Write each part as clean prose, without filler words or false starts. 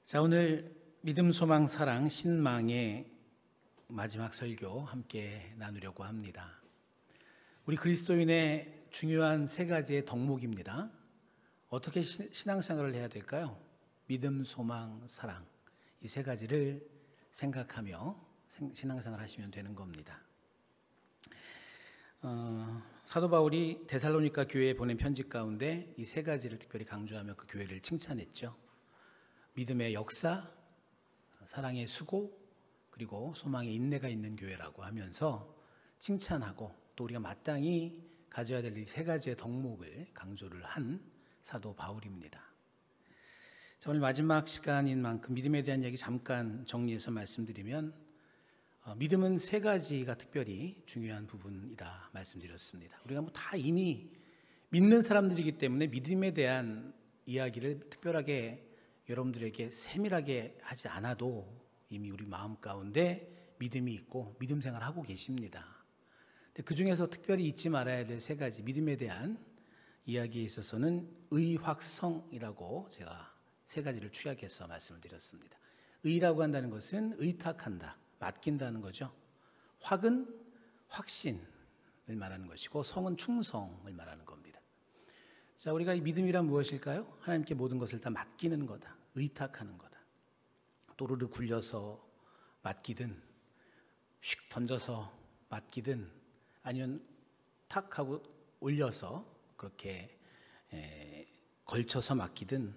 자, 오늘 믿음, 소망, 사랑, 신망의 마지막 설교 함께 나누려고 합니다. 우리 그리스도인의 중요한 세 가지의 덕목입니다. 어떻게 신앙생활을 해야 될까요? 믿음, 소망, 사랑, 이 세 가지를 생각하며 신앙생활을 하시면 되는 겁니다. 사도 바울이 데살로니가 교회에 보낸 편지 가운데 이 세 가지를 특별히 강조하며 그 교회를 칭찬했죠. 믿음의 역사, 사랑의 수고, 그리고 소망의 인내가 있는 교회라고 하면서 칭찬하고 또 우리가 마땅히 가져야 될 이 세 가지의 덕목을 강조를 한 사도 바울입니다. 자, 오늘 마지막 시간인 만큼 믿음에 대한 이야기 잠깐 정리해서 말씀드리면 믿음은 세 가지가 특별히 중요한 부분이다 말씀드렸습니다. 우리가 다 이미 믿는 사람들이기 때문에 믿음에 대한 이야기를 특별하게 여러분들에게 세밀하게 하지 않아도 이미 우리 마음 가운데 믿음이 있고 믿음 생활하고 계십니다. 그 중에서 특별히 잊지 말아야 될 세 가지 믿음에 대한 이야기에 있어서는 의확성이라고 제가 세 가지를 취약해서 말씀을 드렸습니다. 의라고 한다는 것은 의탁한다, 맡긴다는 거죠. 확은 확신을 말하는 것이고 성은 충성을 말하는 겁니다. 자, 우리가 이 믿음이란 무엇일까요? 하나님께 모든 것을 다 맡기는 거다, 의탁하는 거다. 또르르 굴려서 맡기든 휙 던져서 맡기든 아니면 탁 하고 올려서 그렇게 걸쳐서 맡기든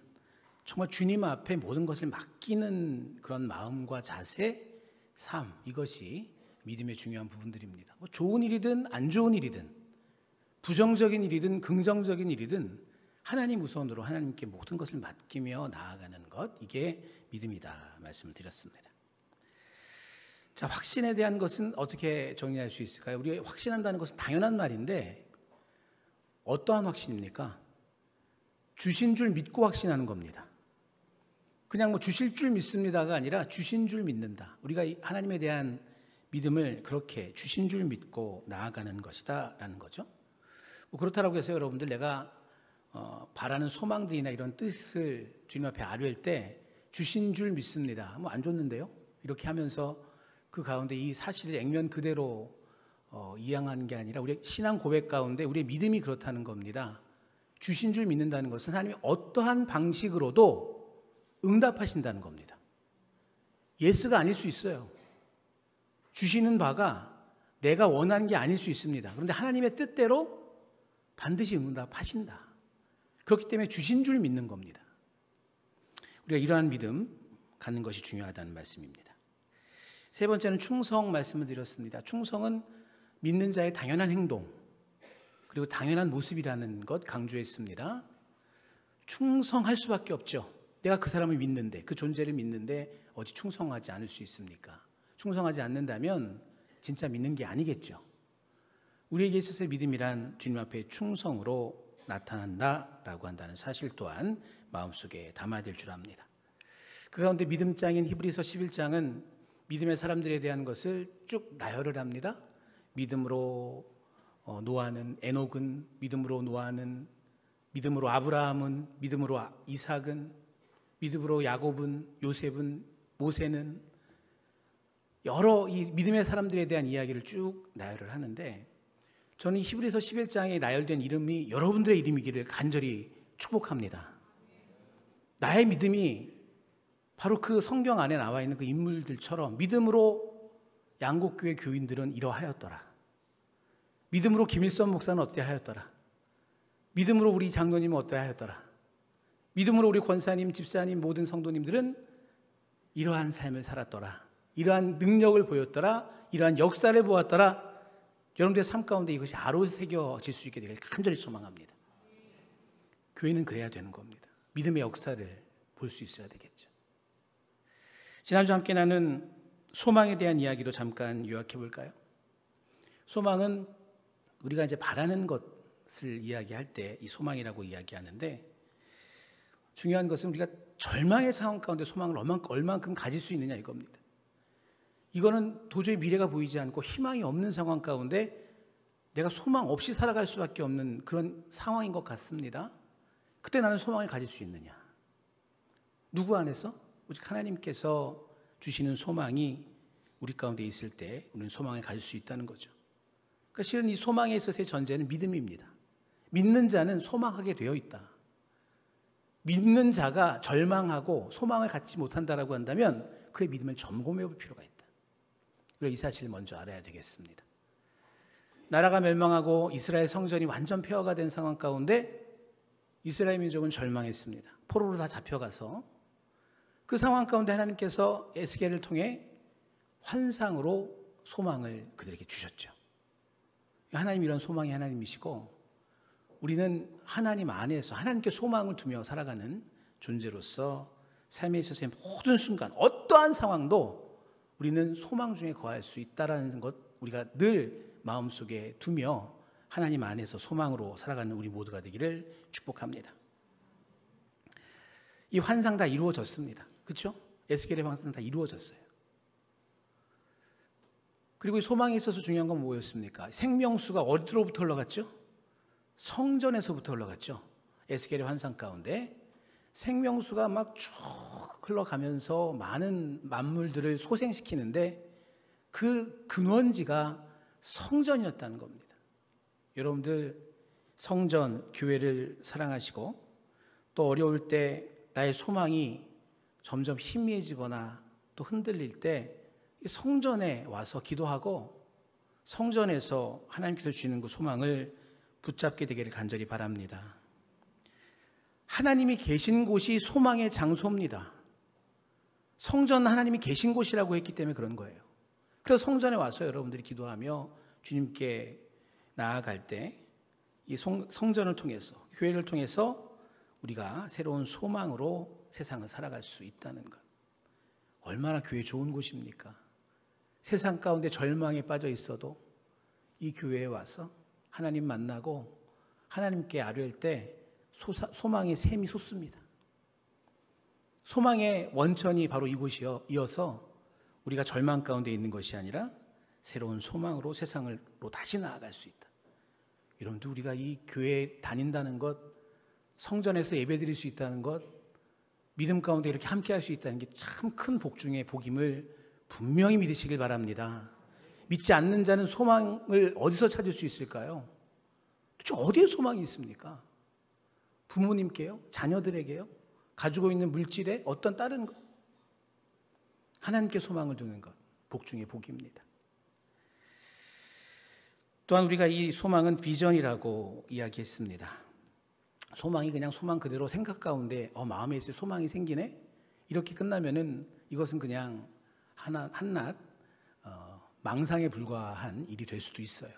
정말 주님 앞에 모든 것을 맡기는 그런 마음과 자세, 삶, 이것이 믿음의 중요한 부분들입니다. 좋은 일이든 안 좋은 일이든 부정적인 일이든 긍정적인 일이든 하나님 우선으로 하나님께 모든 것을 맡기며 나아가는 것, 이게 믿음이다 말씀을 드렸습니다. 자, 확신에 대한 것은 어떻게 정리할 수 있을까요? 우리 확신한다는 것은 당연한 말인데 어떠한 확신입니까? 주신 줄 믿고 확신하는 겁니다. 그냥 주실 줄 믿습니다가 아니라 주신 줄 믿는다. 우리가 하나님에 대한 믿음을 그렇게 주신 줄 믿고 나아가는 것이다 라는 거죠. 그렇다고 해서 여러분들 내가 바라는 소망들이나 이런 뜻을 주님 앞에 아뢰을 때 주신 줄 믿습니다. 안 좋는데요? 이렇게 하면서 그 가운데 이 사실을 액면 그대로 이양하는 게 아니라 우리의 신앙 고백 가운데 우리의 믿음이 그렇다는 겁니다. 주신 줄 믿는다는 것은 하나님이 어떠한 방식으로도 응답하신다는 겁니다. 예스가 아닐 수 있어요. 주시는 바가 내가 원하는 게 아닐 수 있습니다. 그런데 하나님의 뜻대로 반드시 응답하신다. 그렇기 때문에 주신 줄 믿는 겁니다. 우리가 이러한 믿음 갖는 것이 중요하다는 말씀입니다. 세 번째는 충성 말씀을 드렸습니다. 충성은 믿는 자의 당연한 행동 그리고 당연한 모습이라는 것 강조했습니다. 충성할 수밖에 없죠. 내가 그 사람을 믿는데, 그 존재를 믿는데 어디 충성하지 않을 수 있습니까? 충성하지 않는다면 진짜 믿는 게 아니겠죠. 우리에게 있어서의 믿음이란 주님 앞에 충성으로 나타난다라고 한다는 사실 또한 마음속에 담아야 될 줄 압니다. 그 가운데 믿음장인 히브리서 11장은 믿음의 사람들에 대한 것을 쭉 나열을 합니다. 믿음으로 노아는 에녹은, 믿음으로 노아는, 믿음으로 아브라함은, 믿음으로 이삭은, 믿음으로 야곱은, 요셉은, 모세는, 여러 이 믿음의 사람들에 대한 이야기를 쭉 나열을 하는데 저는 히브리서 11장에 나열된 이름이 여러분들의 이름이기를 간절히 축복합니다. 나의 믿음이 바로 그 성경 안에 나와 있는 그 인물들처럼 믿음으로 양곡교회 교인들은 이러하였더라. 믿음으로 김일성 목사는 어때하였더라. 믿음으로 우리 장로님은 어때하였더라. 믿음으로 우리 권사님, 집사님, 모든 성도님들은 이러한 삶을 살았더라. 이러한 능력을 보였더라. 이러한 역사를 보았더라. 여러분들의 삶 가운데 이것이 아로새겨질 수 있게 되길 간절히 소망합니다. 교회는 그래야 되는 겁니다. 믿음의 역사를 볼 수 있어야 되겠죠. 지난주 함께 나눈 소망에 대한 이야기도 잠깐 요약해 볼까요? 소망은 우리가 이제 바라는 것을 이야기할 때 이 소망이라고 이야기하는데 중요한 것은 우리가 절망의 상황 가운데 소망을 얼만큼 가질 수 있느냐 이겁니다. 이거는 도저히 미래가 보이지 않고 희망이 없는 상황 가운데 내가 소망 없이 살아갈 수밖에 없는 그런 상황인 것 같습니다. 그때 나는 소망을 가질 수 있느냐? 누구 안에서? 오직 하나님께서 주시는 소망이 우리 가운데 있을 때 우리는 소망을 가질 수 있다는 거죠. 그러니까 실은 이 소망에 있어서의 전제는 믿음입니다. 믿는 자는 소망하게 되어 있다. 믿는 자가 절망하고 소망을 갖지 못한다라고 한다면 그의 믿음을 점검해 볼 필요가 있다. 그래서 이 사실을 먼저 알아야 되겠습니다. 나라가 멸망하고 이스라엘 성전이 완전 폐허가 된 상황 가운데 이스라엘 민족은 절망했습니다. 포로로 다 잡혀가서 그 상황 가운데 하나님께서 에스겔을 통해 환상으로 소망을 그들에게 주셨죠. 하나님 이런 소망이 하나님이시고 우리는 하나님 안에서 하나님께 소망을 두며 살아가는 존재로서 삶에 있어서의 모든 순간 어떠한 상황도 우리는 소망 중에 거할 수 있다는 것 우리가 늘 마음속에 두며 하나님 안에서 소망으로 살아가는 우리 모두가 되기를 축복합니다. 이 환상 다 이루어졌습니다. 그렇죠? 에스겔의 환상 다 이루어졌어요. 그리고 이 소망에 있어서 중요한 건 뭐였습니까? 생명수가 어디로부터 흘러갔죠? 성전에서부터 흘러갔죠. 에스겔의 환상 가운데 생명수가 막 쭉 흘러가면서 많은 만물들을 소생시키는데 그 근원지가 성전이었다는 겁니다. 여러분들 성전, 교회를 사랑하시고 또 어려울 때 나의 소망이 점점 희미해지거나 또 흔들릴 때 성전에 와서 기도하고 성전에서 하나님께서 주시는 그 소망을 붙잡게 되기를 간절히 바랍니다. 하나님이 계신 곳이 소망의 장소입니다. 성전 하나님이 계신 곳이라고 했기 때문에 그런 거예요. 그래서 성전에 와서 여러분들이 기도하며 주님께 나아갈 때 이 성전을 통해서 교회를 통해서 우리가 새로운 소망으로 세상을 살아갈 수 있다는 것. 얼마나 교회 좋은 곳입니까? 세상 가운데 절망에 빠져 있어도 이 교회에 와서 하나님 만나고 하나님께 아뢰을 때 소망의 샘이 솟습니다. 소망의 원천이 바로 이곳이어서 우리가 절망 가운데 있는 것이 아니라 새로운 소망으로 세상으로 다시 나아갈 수 있다. 여러분들 우리가 이 교회에 다닌다는 것, 성전에서 예배드릴 수 있다는 것, 믿음 가운데 이렇게 함께 할 수 있다는 게 참 큰 복 중에 복임을 분명히 믿으시길 바랍니다. 믿지 않는 자는 소망을 어디서 찾을 수 있을까요? 도대체 어디에 소망이 있습니까? 부모님께요? 자녀들에게요? 가지고 있는 물질에 어떤 다른 것? 하나님께 소망을 두는 것, 복 중에 복입니다. 또한 우리가 이 소망은 비전이라고 이야기했습니다. 소망이 그냥 소망 그대로 생각 가운데 마음에 있을 소망이 생기네? 이렇게 끝나면은 이것은 그냥 한낱 망상에 불과한 일이 될 수도 있어요.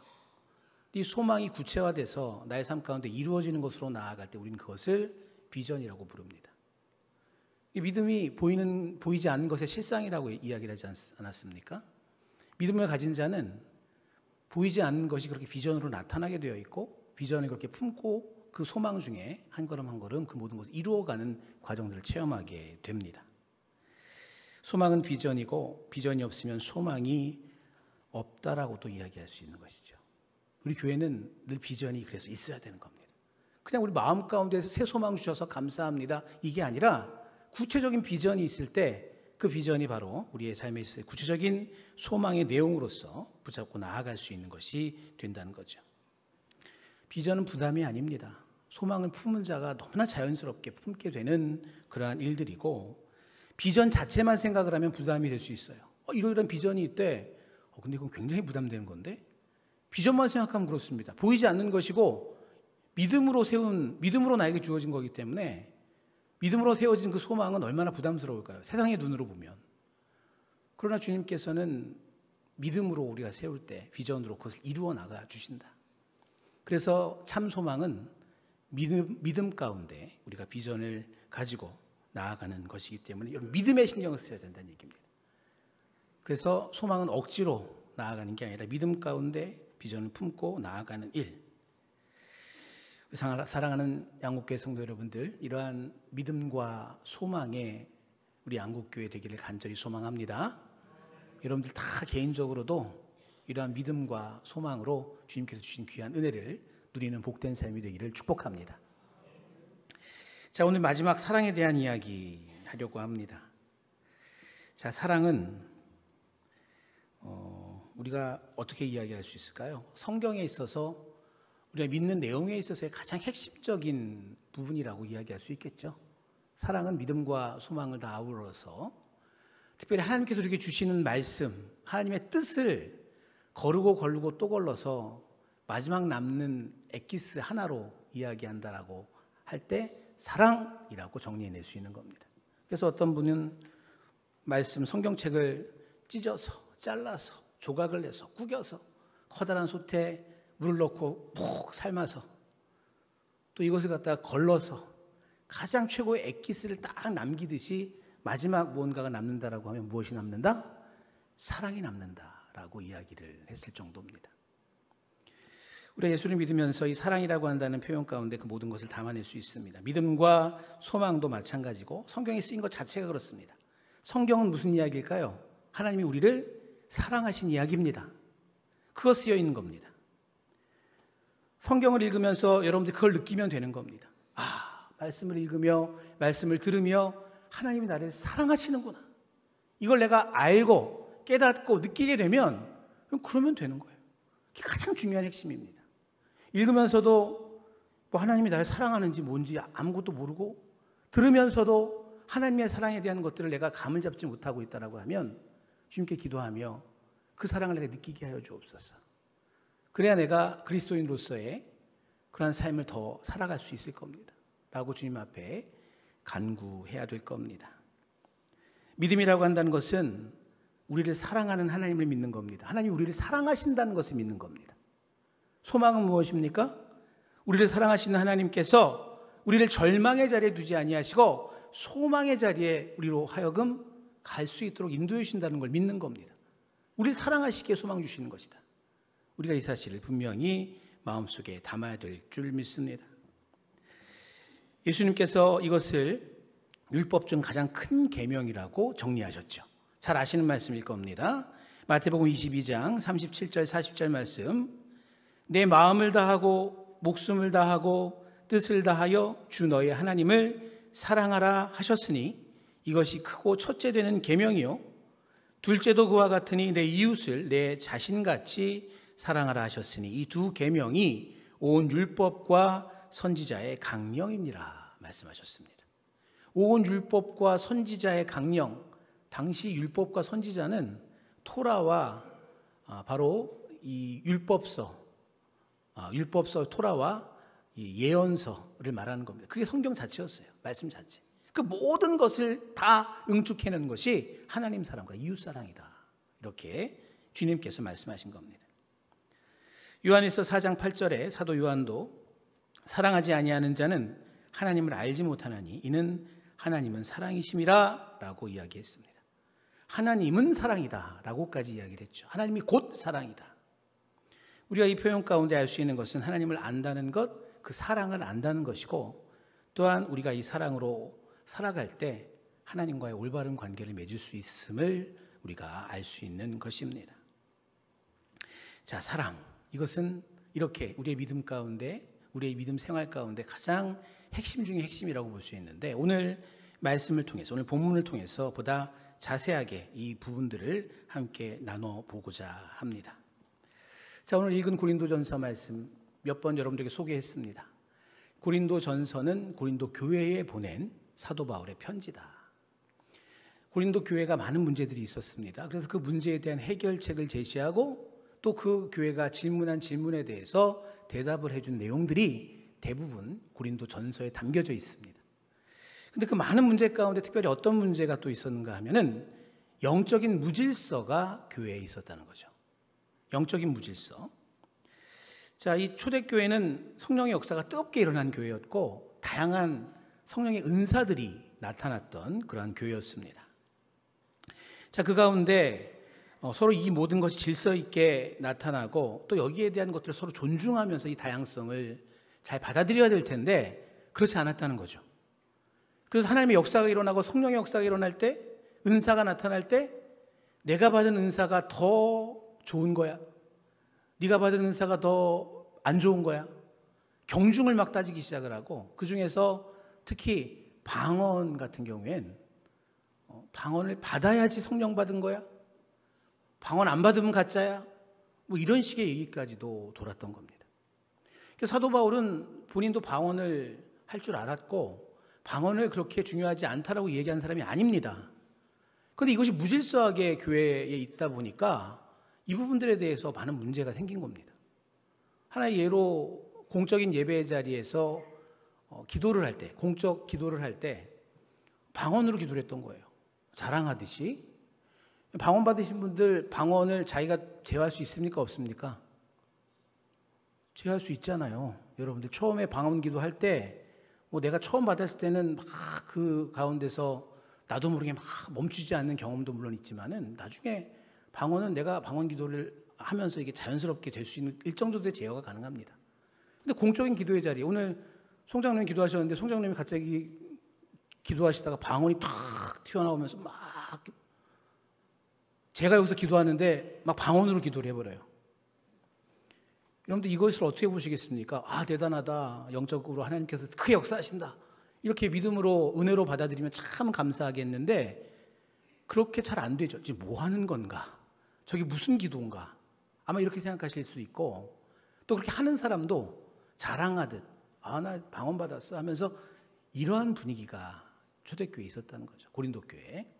이 소망이 구체화돼서 나의 삶 가운데 이루어지는 것으로 나아갈 때 우리는 그것을 비전이라고 부릅니다. 이 믿음이 보이지 않는 것의 실상이라고 이야기를 하지 않았습니까? 믿음을 가진 자는 보이지 않는 것이 그렇게 비전으로 나타나게 되어 있고 비전을 그렇게 품고 그 소망 중에 한 걸음 한 걸음 그 모든 것을 이루어가는 과정들을 체험하게 됩니다. 소망은 비전이고 비전이 없으면 소망이 없다라고 또 이야기할 수 있는 것이죠. 우리 교회는 늘 비전이 그래서 있어야 되는 겁니다. 그냥 우리 마음 가운데서 새 소망 주셔서 감사합니다. 이게 아니라 구체적인 비전이 있을 때 그 비전이 바로 우리의 삶에 있어서 구체적인 소망의 내용으로서 붙잡고 나아갈 수 있는 것이 된다는 거죠. 비전은 부담이 아닙니다. 소망을 품은 자가 너무나 자연스럽게 품게 되는 그러한 일들이고 비전 자체만 생각을 하면 부담이 될 수 있어요. 이러이러한 비전이 있대. 근데 이건 굉장히 부담되는 건데 비전만 생각하면 그렇습니다. 보이지 않는 것이고 믿음으로 나에게 주어진 거기 때문에 믿음으로 세워진 그 소망은 얼마나 부담스러울까요? 세상의 눈으로 보면. 그러나 주님께서는 믿음으로 우리가 세울 때 비전으로 그것을 이루어 나가 주신다. 그래서 참 소망은 믿음 가운데 우리가 비전을 가지고 나아가는 것이기 때문에 믿음에 신경을 써야 된다는 얘기입니다. 그래서 소망은 억지로 나아가는 게 아니라 믿음 가운데 비전을 품고 나아가는 일. 사랑하는 양국교회 성도 여러분들, 이러한 믿음과 소망에 우리 양국교회 되기를 간절히 소망합니다. 여러분들 다 개인적으로도 이러한 믿음과 소망으로 주님께서 주신 귀한 은혜를 누리는 복된 삶이 되기를 축복합니다. 자, 오늘 마지막 사랑에 대한 이야기 하려고 합니다. 자, 사랑은 우리가 어떻게 이야기할 수 있을까요? 성경에 있어서 우리가 믿는 내용에 있어서의 가장 핵심적인 부분이라고 이야기할 수 있겠죠. 사랑은 믿음과 소망을 다 아우러서 특별히 하나님께서 우리에게 주시는 말씀, 하나님의 뜻을 거르고 또 걸러서 마지막 남는 엑기스 하나로 이야기한다라고 할 때 사랑이라고 정리해낼 수 있는 겁니다. 그래서 어떤 분은 말씀 성경책을 찢어서 잘라서 조각을 내서 구겨서 커다란 솥에 물을 넣고 푹 삶아서 또 이것을 갖다가 걸러서 가장 최고의 엑기스를 딱 남기듯이 마지막 무언가가 남는다라고 하면 무엇이 남는다? 사랑이 남는다라고 이야기를 했을 정도입니다. 우리가 예수를 믿으면서 이 사랑이라고 한다는 표현 가운데 그 모든 것을 담아낼 수 있습니다. 믿음과 소망도 마찬가지고 성경에 쓰인 것 자체가 그렇습니다. 성경은 무슨 이야기일까요? 하나님이 우리를 사랑하신 이야기입니다. 그거 쓰여 있는 겁니다. 성경을 읽으면서 여러분들이 그걸 느끼면 되는 겁니다. 말씀을 읽으며 말씀을 들으며 하나님이 나를 사랑하시는구나. 이걸 내가 알고 깨닫고 느끼게 되면 그러면 되는 거예요. 그게 가장 중요한 핵심입니다. 읽으면서도 하나님이 나를 사랑하는지 뭔지 아무것도 모르고 들으면서도 하나님의 사랑에 대한 것들을 내가 감을 잡지 못하고 있다고 하면 주님께 기도하며 그 사랑을 내가 느끼게 하여 주옵소서. 그래야 내가 그리스도인으로서의 그러한 삶을 더 살아갈 수 있을 겁니다. 라고 주님 앞에 간구해야 될 겁니다. 믿음이라고 한다는 것은 우리를 사랑하는 하나님을 믿는 겁니다. 하나님이 우리를 사랑하신다는 것을 믿는 겁니다. 소망은 무엇입니까? 우리를 사랑하시는 하나님께서 우리를 절망의 자리에 두지 아니하시고 소망의 자리에 우리로 하여금 갈 수 있도록 인도해 주신다는 걸 믿는 겁니다. 우리를 사랑하시기에 소망 주시는 것이다. 우리가 이 사실을 분명히 마음속에 담아야 될 줄 믿습니다. 예수님께서 이것을 율법 중 가장 큰 계명이라고 정리하셨죠. 잘 아시는 말씀일 겁니다. 마태복음 22장 37절 40절 말씀. 내 마음을 다하고 목숨을 다하고 뜻을 다하여 주 너의 하나님을 사랑하라 하셨으니 이것이 크고 첫째 되는 계명이요 둘째도 그와 같으니 내 이웃을 내 자신같이 사랑하라 하셨으니 이 두 계명이 온 율법과 선지자의 강령이니라 말씀하셨습니다. 온 율법과 선지자의 강령, 당시 율법과 선지자는 토라와 바로 이 율법서 토라와 이 예언서를 말하는 겁니다. 그게 성경 자체였어요. 말씀 자체. 그 모든 것을 다 응축해내는 것이 하나님 사랑과 이웃 사랑이다. 이렇게 주님께서 말씀하신 겁니다. 요한일서 4장 8절에 사도 요한도 사랑하지 아니하는 자는 하나님을 알지 못하나니 이는 하나님은 사랑이심이라 라고 이야기했습니다. 하나님은 사랑이다 라고까지 이야기를 했죠. 하나님이 곧 사랑이다. 우리가 이 표현 가운데 알 수 있는 것은 하나님을 안다는 것, 그 사랑을 안다는 것이고 또한 우리가 이 사랑으로 살아갈 때 하나님과의 올바른 관계를 맺을 수 있음을 우리가 알 수 있는 것입니다. 자, 사랑. 이것은 이렇게 우리의 믿음 가운데, 우리의 믿음 생활 가운데 가장 핵심 중의 핵심이라고 볼 수 있는데 오늘 말씀을 통해서, 오늘 본문을 통해서 보다 자세하게 이 부분들을 함께 나눠보고자 합니다. 자, 오늘 읽은 고린도전서 말씀 몇 번 여러분들에게 소개했습니다. 고린도전서는 고린도 교회에 보낸 사도 바울의 편지다. 고린도 교회가 많은 문제들이 있었습니다. 그래서 그 문제에 대한 해결책을 제시하고 또 그 교회가 질문한 질문에 대해서 대답을 해준 내용들이 대부분 고린도전서에 담겨져 있습니다. 그런데 그 많은 문제 가운데 특별히 어떤 문제가 또 있었는가 하면은 영적인 무질서가 교회에 있었다는 거죠. 영적인 무질서. 자, 이 초대교회는 성령의 역사가 뜨겁게 일어난 교회였고 다양한 성령의 은사들이 나타났던 그러한 교회였습니다. 자, 그 가운데 서로 이 모든 것이 질서 있게 나타나고 또 여기에 대한 것들을 서로 존중하면서 이 다양성을 잘 받아들여야 될 텐데 그렇지 않았다는 거죠. 그래서 하나님의 역사가 일어나고 성령의 역사가 일어날 때, 은사가 나타날 때 내가 받은 은사가 더 좋은 거야? 네가 받은 은사가 더 안 좋은 거야? 경중을 막 따지기 시작을 하고 그 중에서 특히 방언 같은 경우엔 방언을 받아야지 성령 받은 거야? 방언 안 받으면 가짜야? 뭐 이런 식의 얘기까지도 돌았던 겁니다. 그래서 사도 바울은 본인도 방언을 할 줄 알았고 방언을 그렇게 중요하지 않다라고 얘기한 사람이 아닙니다. 그런데 이것이 무질서하게 교회에 있다 보니까 이 부분들에 대해서 많은 문제가 생긴 겁니다. 하나의 예로 공적인 예배 자리에서 기도를 할 때, 공적 기도를 할 때 방언으로 기도를 했던 거예요. 자랑하듯이. 방언 받으신 분들 방언을 자기가 제어할 수 있습니까? 없습니까? 제어할 수 있잖아요. 여러분들 처음에 방언 기도할 때 뭐 내가 처음 받았을 때는 막 그 가운데서 나도 모르게 막 멈추지 않는 경험도 물론 있지만은 나중에 방언은 내가 방언 기도를 하면서 이게 자연스럽게 될 수 있는 일정 정도의 제어가 가능합니다. 근데 공적인 기도의 자리, 오늘 송장님이 기도하셨는데 송장님이 갑자기 기도하시다가 방언이 탁 튀어나오면서 막 제가 여기서 기도하는데 막 방언으로 기도를 해버려요. 여러분들 이것을 어떻게 보시겠습니까? 아, 대단하다. 영적으로 하나님께서 크게 역사하신다. 이렇게 믿음으로 은혜로 받아들이면 참 감사하겠는데 그렇게 잘 안 되죠. 지금 뭐 하는 건가? 저게 무슨 기도인가? 아마 이렇게 생각하실 수 있고 또 그렇게 하는 사람도 자랑하듯 아, 나 방언 받았어 하면서 이러한 분위기가 초대교회에 있었다는 거죠. 고린도 교회에.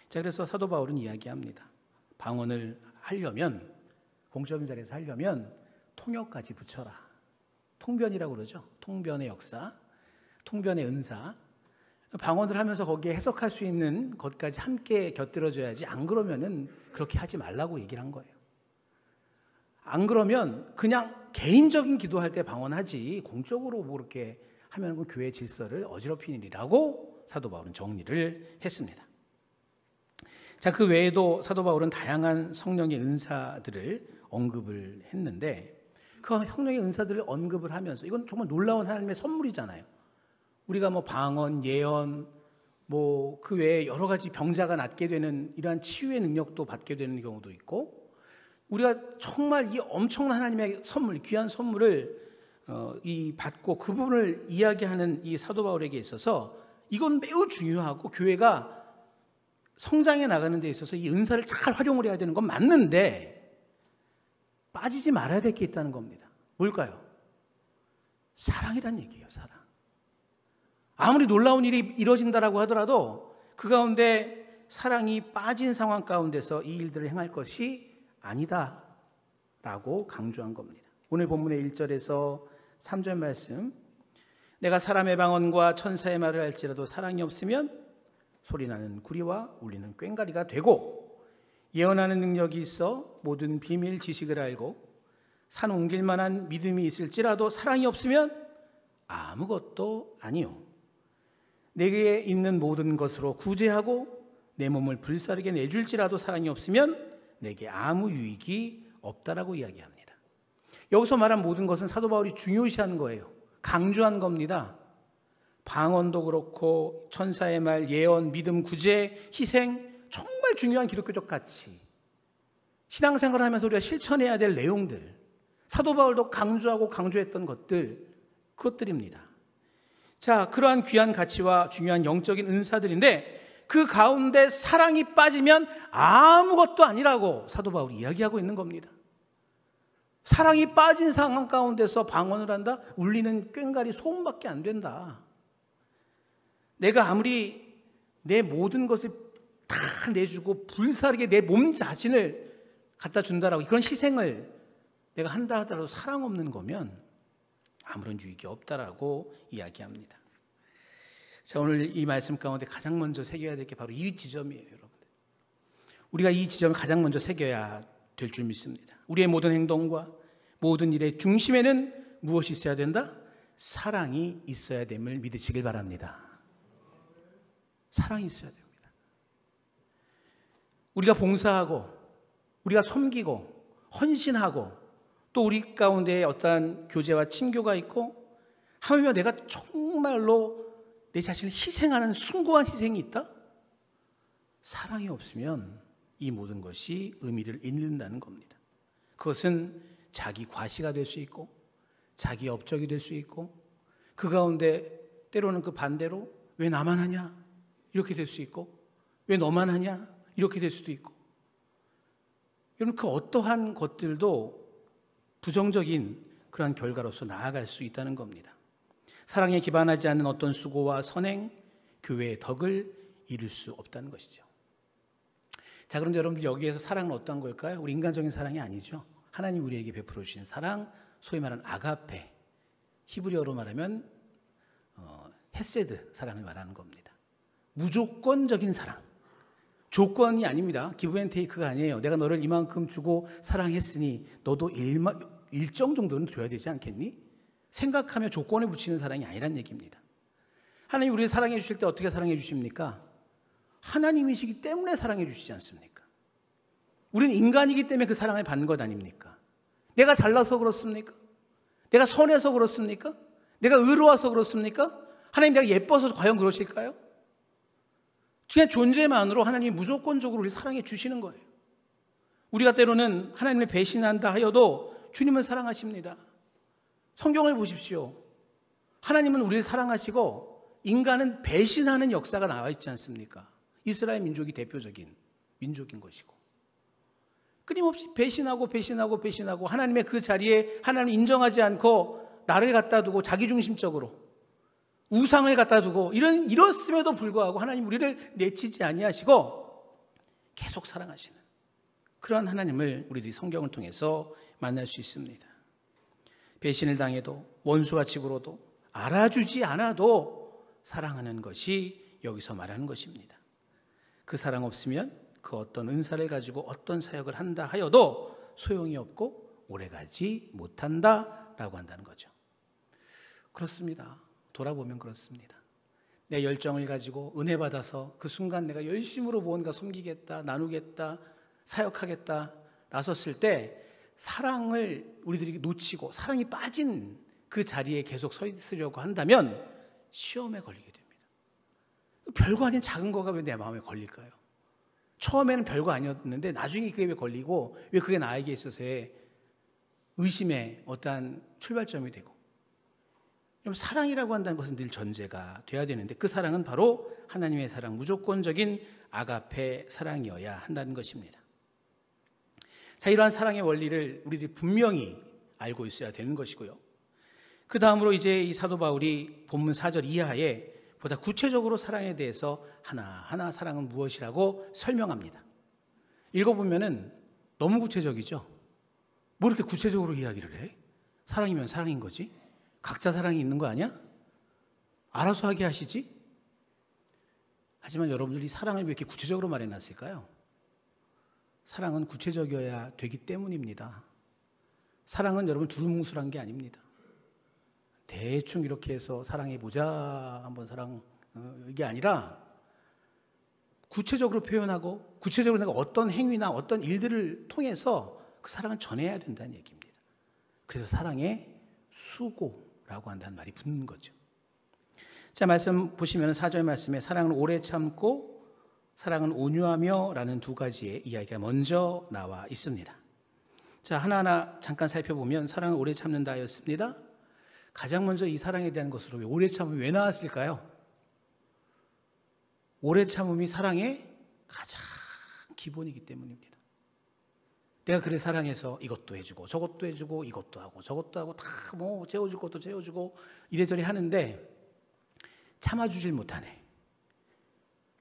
자, 그래서 사도 바울은 이야기합니다. 방언을 하려면 공적인 자리에서 하려면 통역까지 붙여라. 통변이라고 그러죠. 통변의 역사, 통변의 은사. 방언을 하면서 거기에 해석할 수 있는 것까지 함께 곁들여줘야지 안 그러면은 그렇게 하지 말라고 얘기를 한 거예요. 안 그러면 그냥 개인적인 기도할 때 방언하지 공적으로 뭐 그렇게 하면 그 교회 질서를 어지럽히니라고 사도 바울은 정리를 했습니다. 자, 그 외에도 사도 바울은 다양한 성령의 은사들을 언급을 했는데 그 성령의 은사들을 언급을 하면서 이건 정말 놀라운 하나님의 선물이잖아요. 우리가 뭐 방언, 예언, 뭐 그 외에 여러 가지 병자가 낫게 되는 이러한 치유의 능력도 받게 되는 경우도 있고 우리가 정말 이 엄청난 하나님의 선물, 귀한 선물을 받고 그 부분을 이야기하는 이 사도 바울에게 있어서 이건 매우 중요하고 교회가 성장해 나가는 데 있어서 이 은사를 잘 활용을 해야 되는 건 맞는데 빠지지 말아야 될 게 있다는 겁니다. 뭘까요? 사랑이란 얘기예요. 사랑. 아무리 놀라운 일이 이루어진다라고 하더라도 그 가운데 사랑이 빠진 상황 가운데서 이 일들을 행할 것이 아니다라고 강조한 겁니다. 오늘 본문의 1절에서 3절 말씀, 내가 사람의 방언과 천사의 말을 할지라도 사랑이 없으면 소리나는 구리와 울리는 꽹과리가 되고 예언하는 능력이 있어 모든 비밀 지식을 알고 산 옮길 만한 믿음이 있을지라도 사랑이 없으면 아무것도 아니요. 내게 있는 모든 것으로 구제하고 내 몸을 불사르게 내줄지라도 사랑이 없으면 내게 아무 유익이 없다라고 이야기합니다. 여기서 말한 모든 것은 사도 바울이 중요시한 거예요. 강조한 겁니다. 방언도 그렇고 천사의 말, 예언, 믿음, 구제, 희생, 정말 중요한 기독교적 가치, 신앙생활을 하면서 우리가 실천해야 될 내용들, 사도 바울도 강조하고 강조했던 그것들입니다. 자, 그러한 귀한 가치와 중요한 영적인 은사들인데 그 가운데 사랑이 빠지면 아무것도 아니라고 사도 바울이 이야기하고 있는 겁니다. 사랑이 빠진 상황 가운데서 방언을 한다? 울리는 꽹과리 소음밖에 안 된다. 내가 아무리 내 모든 것을 다 내주고 불사르게 내 몸 자신을 갖다 준다라고 그런 희생을 내가 한다 하더라도 사랑 없는 거면 아무런 유익이 없다라고 이야기합니다. 자, 오늘 이 말씀 가운데 가장 먼저 새겨야 될 게 바로 이 지점이에요, 여러분들. 우리가 이 지점을 가장 먼저 새겨야 될 줄 믿습니다. 우리의 모든 행동과 모든 일의 중심에는 무엇이 있어야 된다? 사랑이 있어야 됨을 믿으시길 바랍니다. 사랑이 있어야 됩니다. 우리가 봉사하고 우리가 섬기고 헌신하고 또 우리 가운데 어떠한 교제와 친교가 있고 하물며 내가 정말로 내 자신을 희생하는 숭고한 희생이 있다? 사랑이 없으면 이 모든 것이 의미를 잃는다는 겁니다. 그것은 자기 과시가 될 수 있고 자기 업적이 될 수 있고 그 가운데 때로는 그 반대로 왜 나만 하냐 이렇게 될 수 있고 왜 너만 하냐? 이렇게 될 수도 있고. 여러분, 그 어떠한 것들도 부정적인 그러한 결과로서 나아갈 수 있다는 겁니다. 사랑에 기반하지 않는 어떤 수고와 선행, 교회의 덕을 이룰 수 없다는 것이죠. 자, 그런데 여러분들, 여기에서 사랑은 어떤 걸까요? 우리 인간적인 사랑이 아니죠. 하나님 우리에게 베풀어 주신 사랑, 소위 말하는 아가페, 히브리어로 말하면 헤세드 사랑을 말하는 겁니다. 무조건적인 사랑, 조건이 아닙니다. 기브 앤 테이크가 아니에요. 내가 너를 이만큼 주고 사랑했으니 너도 일정 정도는 줘야 되지 않겠니? 생각하며 조건에 붙이는 사랑이 아니란 얘기입니다. 하나님 우리를 사랑해 주실 때 어떻게 사랑해 주십니까? 하나님이시기 때문에 사랑해 주시지 않습니까? 우리는 인간이기 때문에 그 사랑을 받는 것 아닙니까? 내가 잘나서 그렇습니까? 내가 선해서 그렇습니까? 내가 의로워서 그렇습니까? 하나님, 내가 예뻐서 과연 그러실까요? 그냥 존재만으로 하나님이 무조건적으로 우리를 사랑해 주시는 거예요. 우리가 때로는 하나님을 배신한다 하여도 주님은 사랑하십니다. 성경을 보십시오. 하나님은 우리를 사랑하시고 인간은 배신하는 역사가 나와 있지 않습니까? 이스라엘 민족이 대표적인 민족인 것이고, 끊임없이 배신하고 하나님의 그 자리에 하나님을 인정하지 않고 나를 갖다 두고 자기중심적으로 우상을 갖다 두고 이렇음에도 불구하고 하나님 우리를 내치지 아니하시고 계속 사랑하시는 그러한 하나님을 우리들이 성경을 통해서 만날 수 있습니다. 배신을 당해도 원수같이 굴어도 알아주지 않아도 사랑하는 것이 여기서 말하는 것입니다. 그 사랑 없으면 그 어떤 은사를 가지고 어떤 사역을 한다 하여도 소용이 없고 오래가지 못한다라고 한다는 거죠. 그렇습니다. 돌아보면 그렇습니다. 내 열정을 가지고 은혜 받아서 그 순간 내가 열심으로 무언가 섬기겠다, 나누겠다, 사역하겠다 나섰을 때 사랑을 우리들이 놓치고 사랑이 빠진 그 자리에 계속 서 있으려고 한다면 시험에 걸리게 됩니다. 별거 아닌 작은 거가 왜 내 마음에 걸릴까요? 처음에는 별거 아니었는데 나중에 그게 왜 걸리고 왜 그게 나에게 있어서의 의심의 어떠한 출발점이 되고, 사랑이라고 한다는 것은 늘 전제가 돼야 되는데 그 사랑은 바로 하나님의 사랑, 무조건적인 아가페 사랑이어야 한다는 것입니다. 자, 이러한 사랑의 원리를 우리들이 분명히 알고 있어야 되는 것이고요. 그 다음으로 이제 이 사도 바울이 본문 4절 이하에 보다 구체적으로 사랑에 대해서 하나하나 사랑은 무엇이라고 설명합니다. 읽어보면은 너무 구체적이죠. 뭐 이렇게 구체적으로 이야기를 해? 사랑이면 사랑인 거지. 각자 사랑이 있는 거 아니야? 알아서 하게 하시지? 하지만 여러분들이 사랑을 왜 이렇게 구체적으로 말해놨을까요? 사랑은 구체적이어야 되기 때문입니다. 사랑은 여러분 두루뭉술한 게 아닙니다. 대충 이렇게 해서 사랑해보자, 한번 사랑, 이게 아니라 구체적으로 표현하고 구체적으로 내가 어떤 행위나 어떤 일들을 통해서 그 사랑을 전해야 된다는 얘기입니다. 그래서 사랑의 수고라고 한다는 말이 붙는 거죠. 자, 말씀 보시면 4절 말씀에 사랑은 오래 참고 사랑은 온유하며 라는 두 가지의 이야기가 먼저 나와 있습니다. 자, 하나하나 잠깐 살펴보면 사랑은 오래 참는다 하였습니다. 가장 먼저 이 사랑에 대한 것으로 오래 참음이 왜 나왔을까요? 오래 참음이 사랑의 가장 기본이기 때문입니다. 내가 그를 사랑해서 이것도 해주고 저것도 해주고 이것도 하고 저것도 하고 다 뭐 재워줄 것도 재워주고 이래저래 하는데 참아주질 못하네.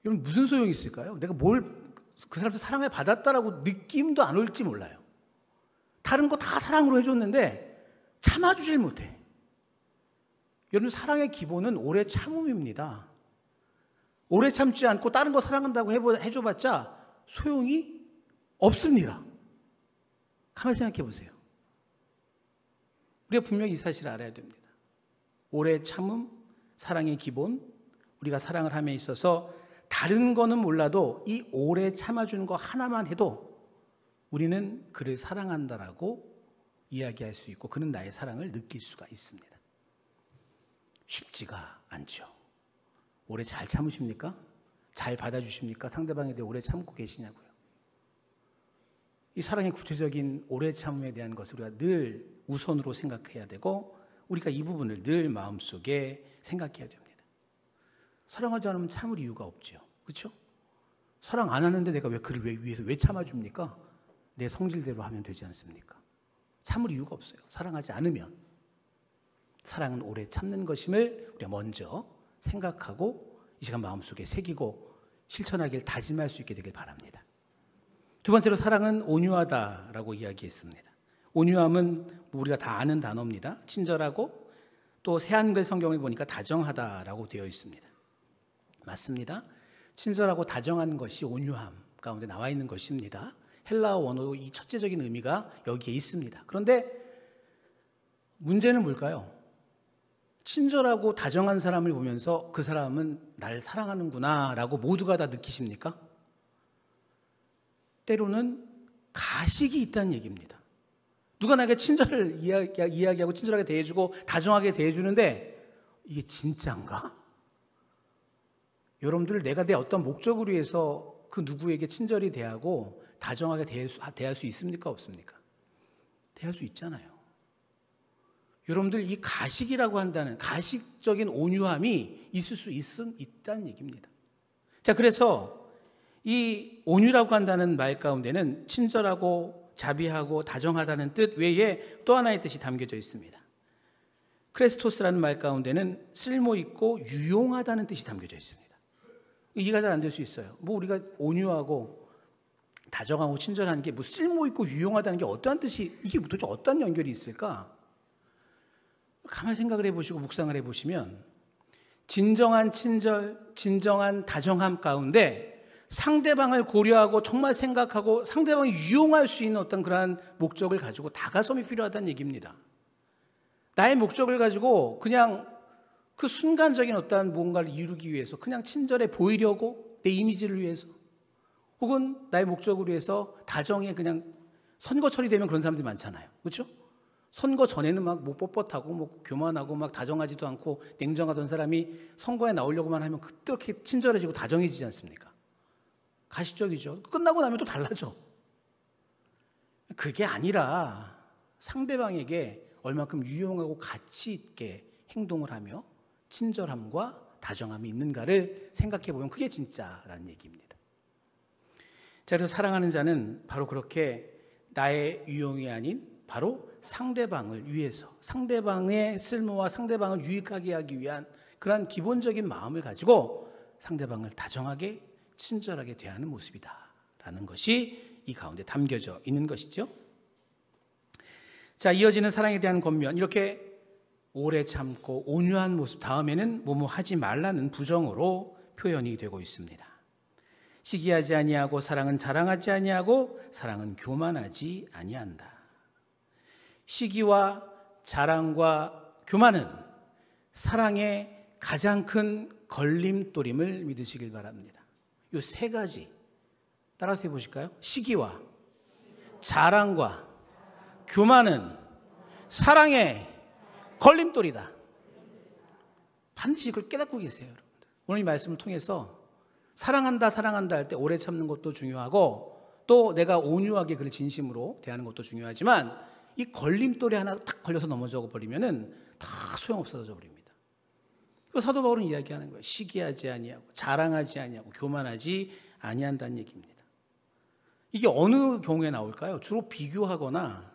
이건 무슨 소용이 있을까요? 내가 그 사람한테 사랑을 받았다라고 느낌도 안 올지 몰라요. 다른 거 다 사랑으로 해줬는데 참아주질 못해. 여러분, 사랑의 기본은 오래 참음입니다. 오래 참지 않고 다른 거 사랑한다고 해줘봤자 소용이 없습니다. 가만히 생각해 보세요. 우리가 분명히 이 사실을 알아야 됩니다. 오래 참음, 사랑의 기본, 우리가 사랑을 함에 있어서 다른 거는 몰라도 이 오래 참아주는 거 하나만 해도 우리는 그를 사랑한다라고 이야기할 수 있고 그는 나의 사랑을 느낄 수가 있습니다. 쉽지가 않죠. 오래 잘 참으십니까? 잘 받아주십니까? 상대방에 대해 오래 참고 계시냐고요. 이 사랑의 구체적인 오래 참음에 대한 것을 우리가 늘 우선으로 생각해야 되고 우리가 이 부분을 늘 마음속에 생각해야 됩니다. 사랑하지 않으면 참을 이유가 없죠. 그렇죠? 사랑 안 하는데 내가 왜 그를 위해서 왜 참아줍니까? 내 성질대로 하면 되지 않습니까? 참을 이유가 없어요. 사랑하지 않으면. 사랑은 오래 참는 것임을 우리가 먼저 생각하고 이 시간 마음속에 새기고 실천하길 다짐할 수 있게 되길 바랍니다. 두 번째로 사랑은 온유하다라고 이야기했습니다. 온유함은 우리가 다 아는 단어입니다. 친절하고 또 새한글 성경을 보니까 다정하다라고 되어 있습니다. 맞습니다. 친절하고 다정한 것이 온유함 가운데 나와 있는 것입니다. 헬라어 원어로 이 첫째적인 의미가 여기에 있습니다. 그런데 문제는 뭘까요? 친절하고 다정한 사람을 보면서 그 사람은 나를 사랑하는구나 라고 모두가 다 느끼십니까? 때로는 가식이 있다는 얘기입니다. 누가 나에게 친절을 이야기하고 친절하게 대해주고 다정하게 대해주는데 이게 진짜인가? 여러분들, 내가 내 어떤 목적을 위해서 그 누구에게 친절히 대하고 다정하게 대할 수 있습니까? 없습니까? 대할 수 있잖아요. 여러분들, 이 가식이라고 한다는 가식적인 온유함이 있을 수 있다는 얘기입니다. 자, 그래서 이 온유라고 한다는 말 가운데는 친절하고 자비하고 다정하다는 뜻 외에 또 하나의 뜻이 담겨져 있습니다. 크레스토스라는 말 가운데는 쓸모있고 유용하다는 뜻이 담겨져 있습니다. 이해가 잘 안 될 수 있어요. 뭐 우리가 온유하고 다정하고 친절한 게 뭐 쓸모있고 유용하다는 게 어떠한 뜻이, 이게 도대체 어떤 연결이 있을까? 가만히 생각을 해보시고 묵상을 해보시면 진정한 친절, 진정한 다정함 가운데 상대방을 고려하고 정말 생각하고 상대방이 유용할 수 있는 어떤 그러한 목적을 가지고 다가섬이 필요하다는 얘기입니다. 나의 목적을 가지고 그냥 그 순간적인 어떠한 뭔가를 이루기 위해서 그냥 친절해 보이려고 내 이미지를 위해서 혹은 나의 목적을 위해서 다정에 그냥 선거 처리되면 그런 사람들이 많잖아요. 그렇죠? 선거 전에는 막 뭐 뻣뻣하고 뭐 교만하고 막 다정하지도 않고 냉정하던 사람이 선거에 나오려고만 하면 그렇게 친절해지고 다정해지지 않습니까? 가식적이죠. 끝나고 나면 또 달라져. 그게 아니라 상대방에게 얼마큼 유용하고 가치 있게 행동을 하며 친절함과 다정함이 있는가를 생각해 보면 그게 진짜라는 얘기입니다. 자, 그래서 사랑하는 자는 바로 그렇게 나의 유용이 아닌 바로 상대방을 위해서 상대방의 쓸모와 상대방을 유익하게 하기 위한 그러한 기본적인 마음을 가지고 상대방을 다정하게 친절하게 대하는 모습이다라는 것이 이 가운데 담겨져 있는 것이죠. 자, 이어지는 사랑에 대한 권면, 이렇게 오래 참고 온유한 모습 다음에는 뭐뭐 하지 말라는 부정어로 표현이 되고 있습니다. 시기하지 아니하고 사랑은 자랑하지 아니하고 사랑은 교만하지 아니한다. 시기와 자랑과 교만은 사랑의 가장 큰 걸림돌임을 믿으시길 바랍니다. 이 세 가지 따라서 해보실까요? 시기와 자랑과 교만은 사랑의 걸림돌이다. 반드시 이걸 깨닫고 계세요, 여러분들. 오늘 이 말씀을 통해서 사랑한다 할 때 오래 참는 것도 중요하고 또 내가 온유하게 그를 진심으로 대하는 것도 중요하지만 이 걸림돌에 하나 딱 걸려서 넘어져 버리면은 다 소용없어져 버립니다. 그 사도 바울은 이야기하는 거예요. 시기하지 아니하고 자랑하지 아니하고 교만하지 아니한다는 얘기입니다. 이게 어느 경우에 나올까요? 주로 비교하거나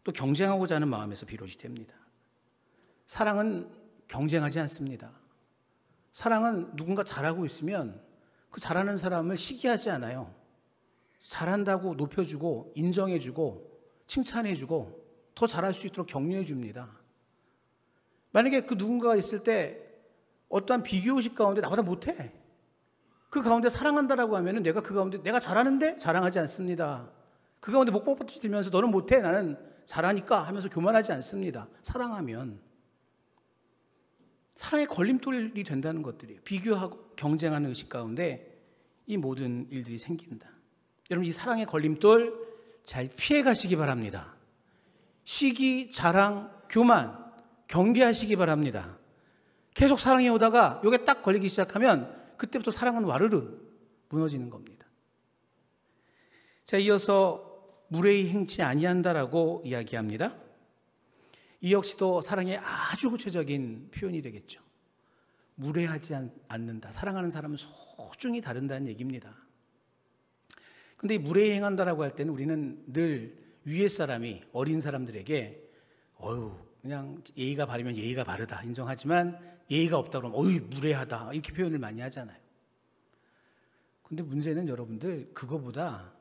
또 경쟁하고자 하는 마음에서 비롯이 됩니다. 사랑은 경쟁하지 않습니다. 사랑은 누군가 잘하고 있으면 그 잘하는 사람을 시기하지 않아요. 잘한다고 높여주고 인정해주고 칭찬해주고 더 잘할 수 있도록 격려해줍니다. 만약에 그 누군가가 있을 때 어떠한 비교의식 가운데 나보다 못해, 그 가운데 사랑한다라고 하면은 내가 그 가운데 내가 잘하는데 자랑하지 않습니다. 그 가운데 목 뻣뻣해지면서 너는 못해, 나는 잘하니까 하면서 교만하지 않습니다. 사랑하면 사랑의 걸림돌이 된다는 것들이에요. 비교하고 경쟁하는 의식 가운데 이 모든 일들이 생긴다. 여러분, 이 사랑의 걸림돌 잘 피해 가시기 바랍니다. 시기, 자랑, 교만 경계하시기 바랍니다. 계속 사랑해 오다가 이게 딱 걸리기 시작하면 그때부터 사랑은 와르르 무너지는 겁니다. 자, 이어서 무례히 행치 아니한다라고 이야기합니다. 이 역시도 사랑의 아주 구체적인 표현이 되겠죠. 무례하지 않는다. 사랑하는 사람은 소중히 다룬다는 얘기입니다. 근데 이 무례히 행한다라고 할 때는 우리는 늘 위의 사람이 어린 사람들에게 그냥 예의가 바르면 예의가 바르다 인정하지만 예의가 없다 그러면 무례하다 이렇게 표현을 많이 하잖아요. 근데 문제는 여러분들 그거보다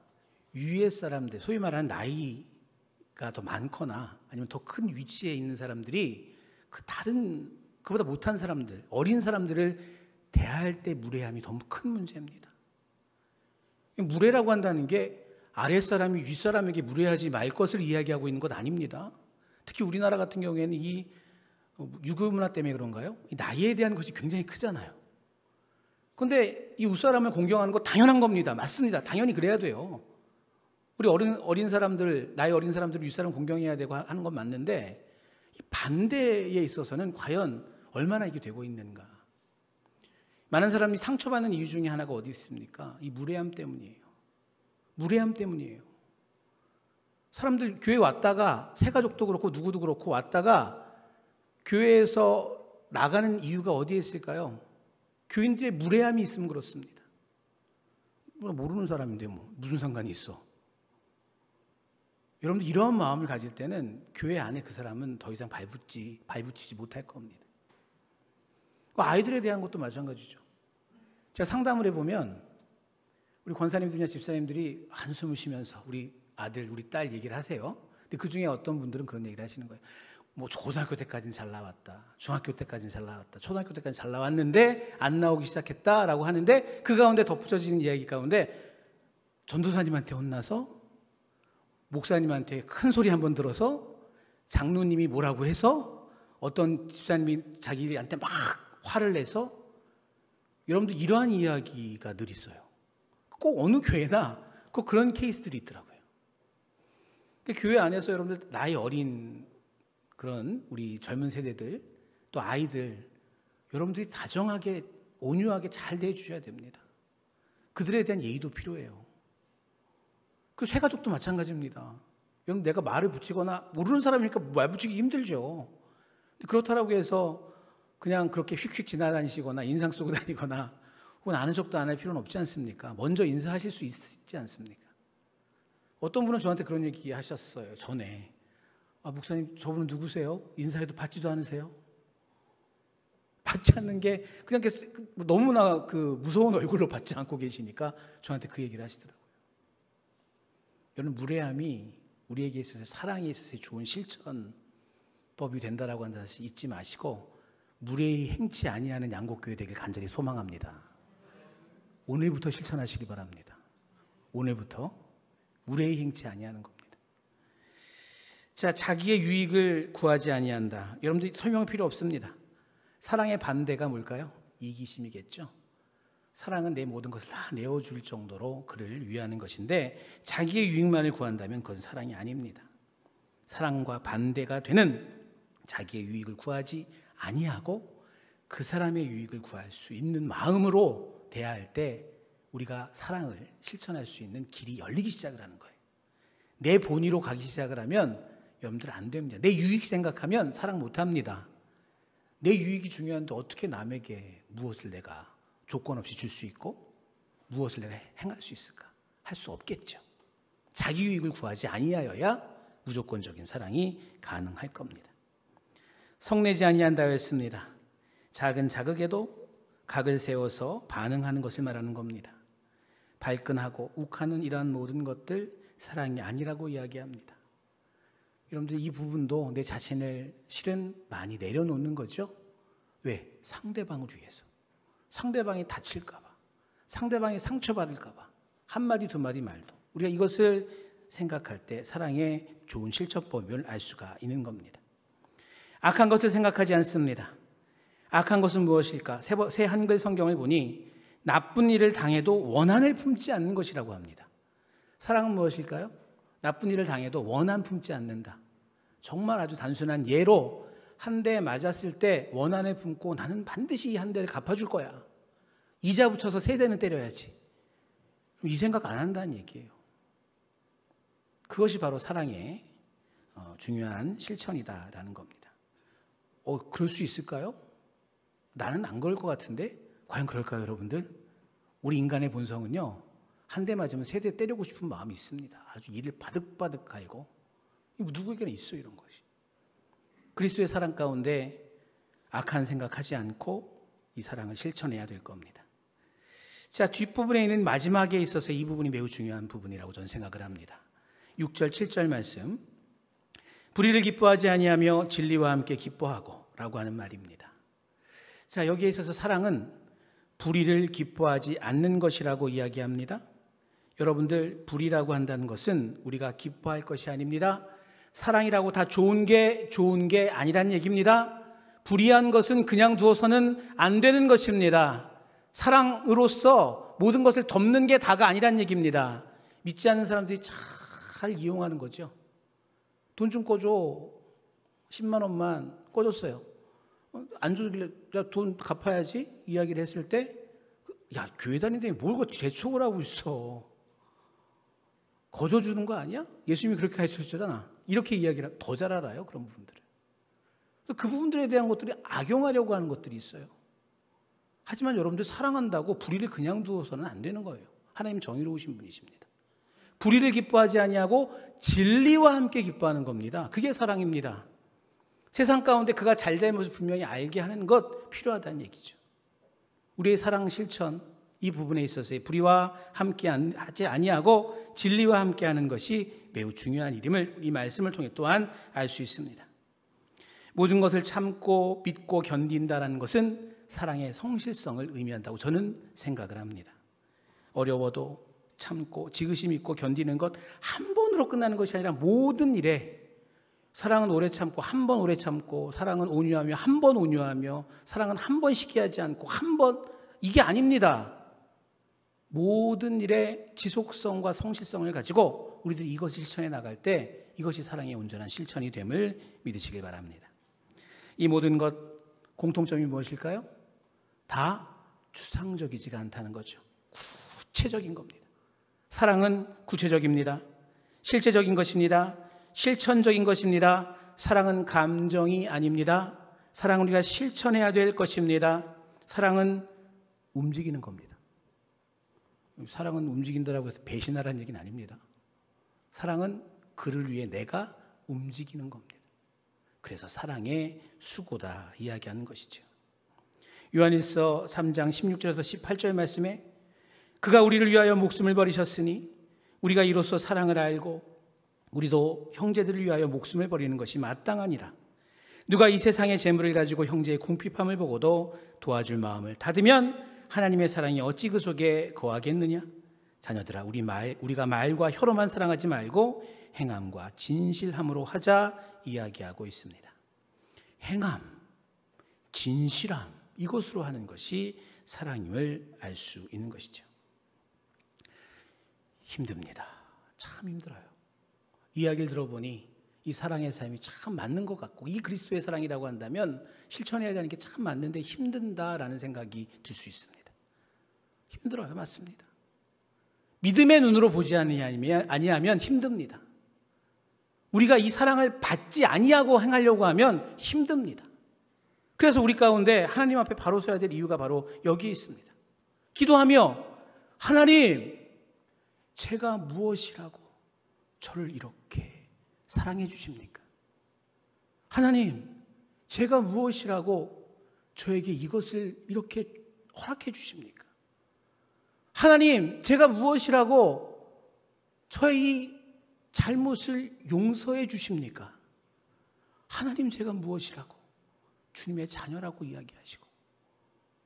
위의 사람들, 소위 말하는 나이가 더 많거나 아니면 더 큰 위치에 있는 사람들이 그보다 못한 사람들, 어린 사람들을 대할 때 무례함이 더 큰 문제입니다. 무례라고 한다는 게 아랫사람이 윗사람에게 무례하지 말 것을 이야기하고 있는 것 아닙니다. 특히 우리나라 같은 경우에는 이 유교 문화 때문에 그런가요? 이 나이에 대한 것이 굉장히 크잖아요. 그런데 이 윗사람을 공경하는 거 당연한 겁니다. 맞습니다. 당연히 그래야 돼요. 우리 어린 사람들, 나이 어린 사람들 윗사람 공경해야 되고 하는 건 맞는데 이 반대에 있어서는 과연 얼마나 이게 되고 있는가. 많은 사람이 상처받는 이유 중에 하나가 어디 있습니까? 이 무례함 때문이에요. 무례함 때문이에요. 사람들 교회 왔다가 새가족도 그렇고 누구도 그렇고 왔다가 교회에서 나가는 이유가 어디에 있을까요? 교인들의 무례함이 있으면 그렇습니다. 모르는 사람인데 무슨 상관이 있어. 여러분들 이러한 마음을 가질 때는 교회 안에 그 사람은 더 이상 발붙이지 못할 겁니다. 아이들에 대한 것도 마찬가지죠. 제가 상담을 해보면 우리 권사님들이나 집사님들이 한숨을 쉬면서 우리 아들, 우리 딸 얘기를 하세요. 근데 그 중에 어떤 분들은 그런 얘기를 하시는 거예요. 고등학교 때까지는 잘 나왔다. 중학교 때까지는 잘 나왔다. 초등학교 때까지는 잘 나왔는데 안 나오기 시작했다라고 하는데 그 가운데 덧붙여지는 이야기 가운데 전도사님한테 혼나서 목사님한테 큰 소리 한번 들어서 장로님이 뭐라고 해서 어떤 집사님이 자기한테 막 화를 내서 여러분들 이러한 이야기가 늘 있어요. 꼭 어느 교회나 꼭 그런 케이스들이 있더라고요. 교회 안에서 여러분들 나이 어린 그런 우리 젊은 세대들 또 아이들 여러분들이 다정하게 온유하게 잘 대해주셔야 됩니다. 그들에 대한 예의도 필요해요. 그 새가족도 마찬가지입니다. 여러분 내가 말을 붙이거나 모르는 사람이니까 말 붙이기 힘들죠. 그렇다고 해서 그냥 그렇게 휙휙 지나다니시거나 인상 쓰고 다니거나 혹은 아는 척도 안 할 필요는 없지 않습니까? 먼저 인사하실 수 있지 않습니까? 어떤 분은 저한테 그런 얘기 하셨어요. 전에. 목사님 저분은 누구세요? 인사해도 받지도 않으세요? 받지 않는 게 그냥 너무나 무서운 얼굴로 받지 않고 계시니까 저한테 그 얘기를 하시더라고요. 여러분 무례함이 우리에게 있어서 사랑에 있어서의 좋은 실천법이 된다라고 한다는 사실 잊지 마시고 무례히 행치 아니하는 양곡교회 되길 간절히 소망합니다. 오늘부터 실천하시기 바랍니다. 오늘부터 무례히 행치 아니하는 겁니다. 자, 자기의 유익을 구하지 아니한다. 여러분들 설명 필요 없습니다. 사랑의 반대가 뭘까요? 이기심이겠죠. 사랑은 내 모든 것을 다 내어줄 정도로 그를 위하는 것인데 자기의 유익만을 구한다면 그건 사랑이 아닙니다. 사랑과 반대가 되는 자기의 유익을 구하지 아니하고 그 사람의 유익을 구할 수 있는 마음으로 대할 때 우리가 사랑을 실천할 수 있는 길이 열리기 시작을 하는 거예요. 내 본의로 가기 시작을 하면 여러분들 안 됩니다. 내 유익 생각하면 사랑 못합니다. 내 유익이 중요한데 어떻게 남에게 무엇을 내가 조건 없이 줄 수 있고 무엇을 내가 행할 수 있을까? 할 수 없겠죠. 자기 유익을 구하지 아니하여야 무조건적인 사랑이 가능할 겁니다. 성내지 아니한다 했습니다. 작은 자극에도 각을 세워서 반응하는 것을 말하는 겁니다. 발끈하고 욱하는 이러한 모든 것들 사랑이 아니라고 이야기합니다. 여러분들 이 부분도 내 자신을 실은 많이 내려놓는 거죠. 왜? 상대방을 위해서. 상대방이 다칠까 봐. 상대방이 상처받을까 봐. 한마디 두마디 말도. 우리가 이것을 생각할 때 사랑의 좋은 실천법을 알 수가 있는 겁니다. 악한 것을 생각하지 않습니다. 악한 것은 무엇일까? 새 한글 성경을 보니 나쁜 일을 당해도 원한을 품지 않는 것이라고 합니다. 사랑은 무엇일까요? 나쁜 일을 당해도 원한 품지 않는다. 정말 아주 단순한 예로 한 대 맞았을 때 원한을 품고 나는 반드시 이 한 대를 갚아줄 거야. 이자 붙여서 세 대는 때려야지. 이 생각 안 한다는 얘기예요. 그것이 바로 사랑의 중요한 실천이다라는 겁니다. 그럴 수 있을까요? 나는 안 그럴 것 같은데 과연 그럴까요, 여러분들? 우리 인간의 본성은요. 한 대 맞으면 세 대 때리고 싶은 마음이 있습니다. 아주 이를 바득바득 갈고. 누구에게나 있어요, 이런 것이. 그리스도의 사랑 가운데 악한 생각하지 않고 이 사랑을 실천해야 될 겁니다. 자, 뒷부분에 있는 마지막에 있어서 이 부분이 매우 중요한 부분이라고 저는 생각을 합니다. 6절, 7절 말씀. 불의를 기뻐하지 아니하며 진리와 함께 기뻐하고 라고 하는 말입니다. 자, 여기에 있어서 사랑은 불의를 기뻐하지 않는 것이라고 이야기합니다. 여러분들, 불의라고 한다는 것은 우리가 기뻐할 것이 아닙니다. 사랑이라고 다 좋은 게 아니란 얘기입니다. 불의한 것은 그냥 두어서는 안 되는 것입니다. 사랑으로서 모든 것을 덮는 게 다가 아니란 얘기입니다. 믿지 않는 사람들이 잘 이용하는 거죠. 돈 좀 꺼줘. 10만 원만 꺼줬어요. 안 주길래 야, 돈 갚아야지 이야기를 했을 때 야, 교회 다니는데 뭘 그 재촉을 하고 있어. 거저주는 거 아니야? 예수님이 그렇게 가르쳤잖아. 이렇게 이야기를 더 잘 알아요, 그런 부분들을. 그 부분들에 대한 것들이 악용하려고 하는 것들이 있어요. 하지만 여러분들 사랑한다고 불의를 그냥 두어서는 안 되는 거예요. 하나님 정의로우신 분이십니다. 불의를 기뻐하지 아니하고 진리와 함께 기뻐하는 겁니다. 그게 사랑입니다. 세상 가운데 그가 잘잘못을 분명히 알게 하는 것 필요하다는 얘기죠. 우리의 사랑 실천 이 부분에 있어서의 불의와 함께 하지 아니하고 진리와 함께 하는 것이 매우 중요한 일임을 이 말씀을 통해 또한 알 수 있습니다. 모든 것을 참고 믿고 견딘다는 것은 사랑의 성실성을 의미한다고 저는 생각을 합니다. 어려워도 참고 지그시 믿고 견디는 것 한 번으로 끝나는 것이 아니라 모든 일에 사랑은 오래 참고 한 번 오래 참고 사랑은 온유하며 한 번 온유하며 사랑은 한 번 시기하지 않고 한 번 이게 아닙니다. 모든 일에 지속성과 성실성을 가지고 우리들이 이것을 실천해 나갈 때 이것이 사랑의 온전한 실천이 됨을 믿으시길 바랍니다. 이 모든 것 공통점이 무엇일까요? 다 추상적이지가 않다는 거죠. 구체적인 겁니다. 사랑은 구체적입니다. 실제적인 것입니다. 실천적인 것입니다. 사랑은 감정이 아닙니다. 사랑은 우리가 실천해야 될 것입니다. 사랑은 움직이는 겁니다. 사랑은 움직인다라고 해서 배신하라는 얘기는 아닙니다. 사랑은 그를 위해 내가 움직이는 겁니다. 그래서 사랑의 수고다 이야기하는 것이죠. 요한일서 3장 16절에서 18절 말씀에 그가 우리를 위하여 목숨을 버리셨으니 우리가 이로써 사랑을 알고 우리도 형제들을 위하여 목숨을 버리는 것이 마땅하니라. 누가 이 세상의 재물을 가지고 형제의 궁핍함을 보고도 도와줄 마음을 닫으면 하나님의 사랑이 어찌 그 속에 거하겠느냐? 자녀들아, 우리가 말과 혀로만 사랑하지 말고 행함과 진실함으로 하자 이야기하고 있습니다. 행함, 진실함, 이것으로 하는 것이 사랑임을 알 수 있는 것이죠. 힘듭니다. 참 힘들어요. 이야기를 들어보니 이 사랑의 삶이 참 맞는 것 같고 이 그리스도의 사랑이라고 한다면 실천해야 되는 게 참 맞는데 힘든다라는 생각이 들 수 있습니다. 힘들어요. 맞습니다. 믿음의 눈으로 보지 아니하면 힘듭니다. 우리가 이 사랑을 받지 아니하고 행하려고 하면 힘듭니다. 그래서 우리 가운데 하나님 앞에 바로 서야 될 이유가 바로 여기에 있습니다. 기도하며 하나님, 제가 무엇이라고 저를 이렇게 사랑해 주십니까? 하나님, 제가 무엇이라고 저에게 이것을 이렇게 허락해 주십니까? 하나님, 제가 무엇이라고 저의 이 잘못을 용서해 주십니까? 하나님, 제가 무엇이라고 주님의 자녀라고 이야기하시고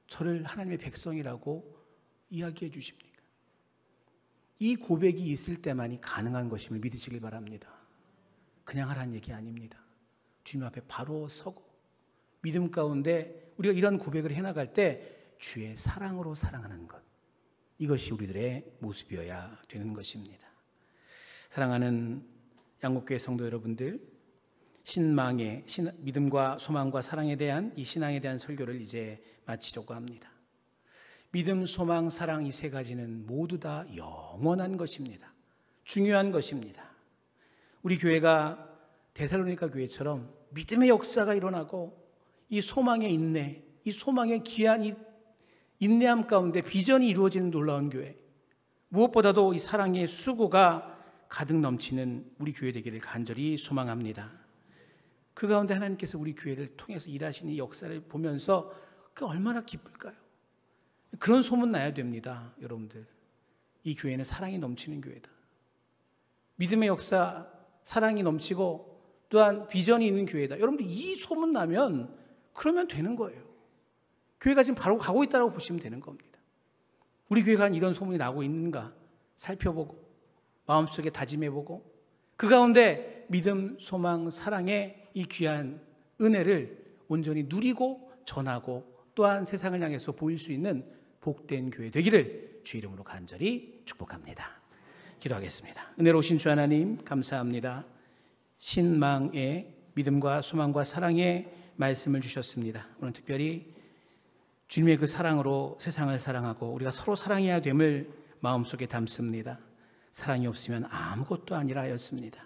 저를 하나님의 백성이라고 이야기해 주십니까? 이 고백이 있을 때만이 가능한 것임을 믿으시길 바랍니다. 그냥 하라는 얘기 아닙니다. 주님 앞에 바로 서고 믿음 가운데 우리가 이런 고백을 해나갈 때 주의 사랑으로 사랑하는 것, 이것이 우리들의 모습이어야 되는 것입니다. 사랑하는 양곡교회 성도 여러분들, 신망의 믿음과 소망과 사랑에 대한 이 신앙에 대한 설교를 이제 마치려고 합니다. 믿음, 소망, 사랑 이 세 가지는 모두 다 영원한 것입니다. 중요한 것입니다. 우리 교회가 데살로니가 교회처럼 믿음의 역사가 일어나고 이 소망의 인내, 이 소망의 귀한 이 인내함 가운데 비전이 이루어지는 놀라운 교회, 무엇보다도 이 사랑의 수고가 가득 넘치는 우리 교회 되기를 간절히 소망합니다. 그 가운데 하나님께서 우리 교회를 통해서 일하시는 이 역사를 보면서 그 얼마나 기쁠까요? 그런 소문 나야 됩니다. 여러분들, 이 교회는 사랑이 넘치는 교회다. 믿음의 역사, 사랑이 넘치고 또한 비전이 있는 교회다. 여러분들 이 소문 나면 그러면 되는 거예요. 교회가 지금 바로 가고 있다고 보시면 되는 겁니다. 우리 교회가 이런 소문이 나고 있는가 살펴보고 마음속에 다짐해보고 그 가운데 믿음, 소망, 사랑의 이 귀한 은혜를 온전히 누리고 전하고 또한 세상을 향해서 보일 수 있는 복된 교회 되기를 주 이름으로 간절히 축복합니다. 기도하겠습니다. 은혜로우신 주 하나님 감사합니다. 신망의 믿음과 소망과 사랑의 말씀을 주셨습니다. 오늘 특별히 주님의 그 사랑으로 세상을 사랑하고 우리가 서로 사랑해야 됨을 마음속에 담습니다. 사랑이 없으면 아무것도 아니라 하였습니다.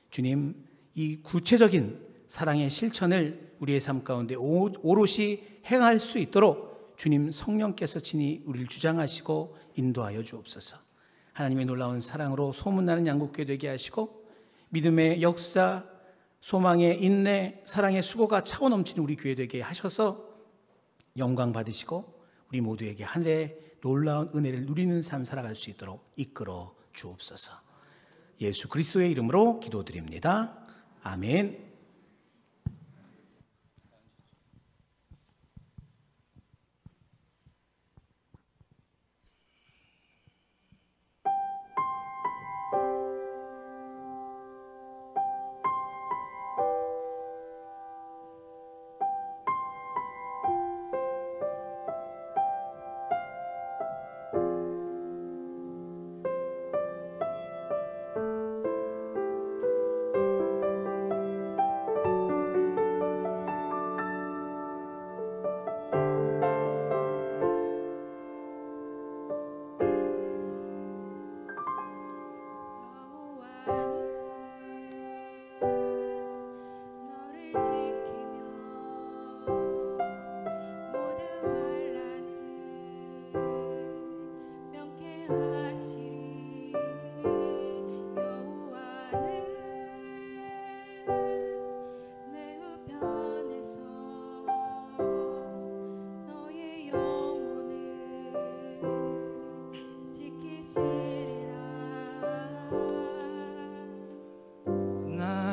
주님, 이 구체적인 사랑의 실천을 우리의 삶 가운데 오롯이 행할 수 있도록 주님 성령께서 친히 우리를 주장하시고 인도하여 주옵소서. 하나님의 놀라운 사랑으로 소문나는 양국교회 되게 하시고 믿음의 역사, 소망의 인내, 사랑의 수고가 차고 넘치는 우리 교회 되게 하셔서 영광 받으시고 우리 모두에게 하늘의 놀라운 은혜를 누리는 삶 살아갈 수 있도록 이끌어 주옵소서. 예수 그리스도의 이름으로 기도드립니다. 아멘.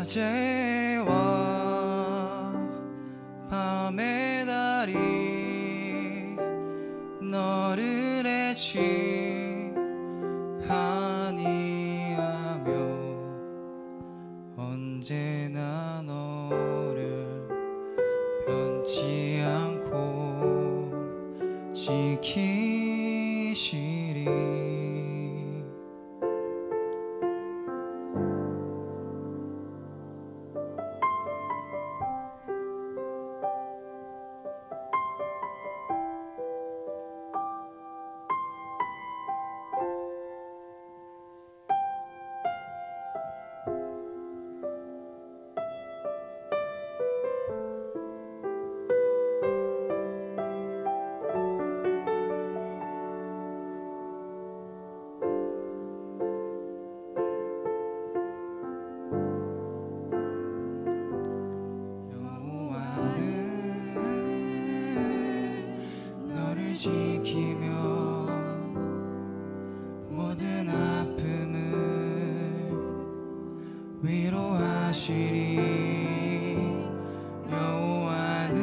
낮에와 밤의 달이 너를 애취하니하며 언제나 너를 변치 않고 지키시리. 지키며 모든 아픔을 위로하시리. 여호와는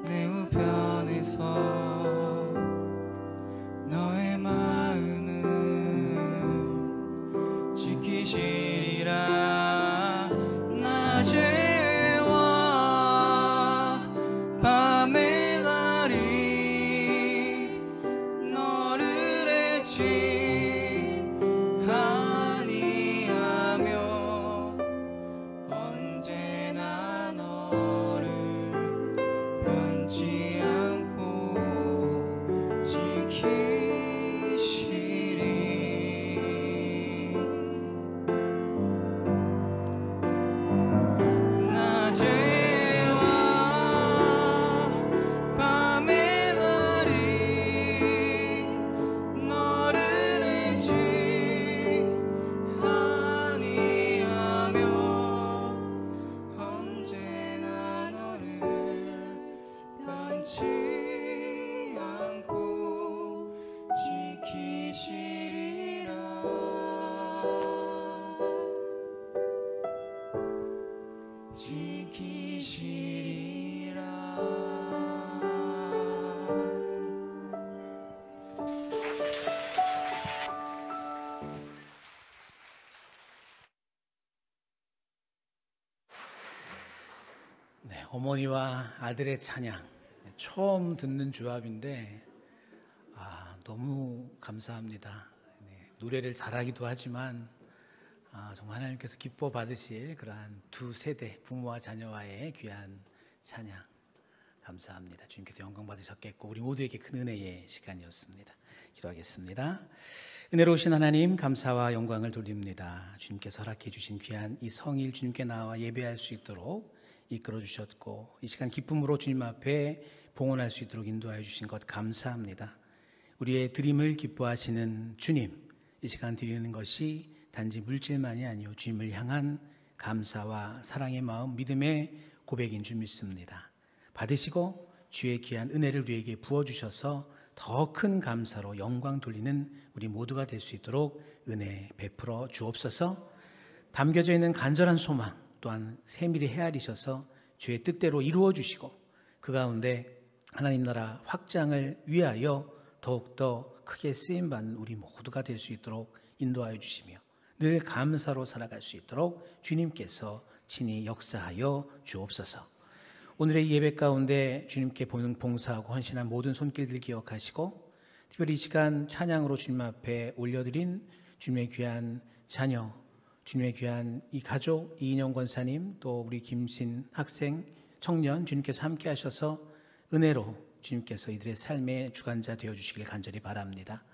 내 우편에서 너의 마음을 지키시리라. 낮에 밤의 달이 너를 애취하니하며 언제나 너를 변치 않고 지키시리. 낮에 밤의 달이 어머니와 아들의 찬양 처음 듣는 조합인데 너무 감사합니다. 노래를 잘하기도 하지만 정말 하나님께서 기뻐 받으실 그러한 두 세대 부모와 자녀와의 귀한 찬양 감사합니다. 주님께서 영광 받으셨겠고 우리 모두에게 큰 은혜의 시간이었습니다. 기도하겠습니다. 은혜로우신 하나님 감사와 영광을 돌립니다. 주님께서 허락해 주신 귀한 이 성일 주님께 나와 예배할 수 있도록 이끌어 주셨고 이 시간 기쁨으로 주님 앞에 봉헌할 수 있도록 인도하여 주신 것 감사합니다. 우리의 드림을 기뻐하시는 주님, 이 시간 드리는 것이 단지 물질만이 아니요 주님을 향한 감사와 사랑의 마음, 믿음의 고백인 줄 믿습니다. 받으시고 주의 귀한 은혜를 우리에게 부어주셔서 더 큰 감사로 영광 돌리는 우리 모두가 될 수 있도록 은혜 베풀어 주옵소서. 담겨져 있는 간절한 소망 또한 세밀히 헤아리셔서 주의 뜻대로 이루어 주시고 그 가운데 하나님 나라 확장을 위하여 더욱더 크게 쓰임받는 우리 모두가 될 수 있도록 인도하여 주시며 늘 감사로 살아갈 수 있도록 주님께서 친히 역사하여 주옵소서. 오늘의 예배 가운데 주님께 봉사하고 헌신한 모든 손길들 기억하시고 특별히 이 시간 찬양으로 주님 앞에 올려드린 주님의 귀한 자녀, 주님의 귀한 이 가족, 이인영 권사님 또 우리 김신 학생, 청년 주님께서 함께 하셔서 은혜로 주님께서 이들의 삶의 주관자 되어주시길 간절히 바랍니다.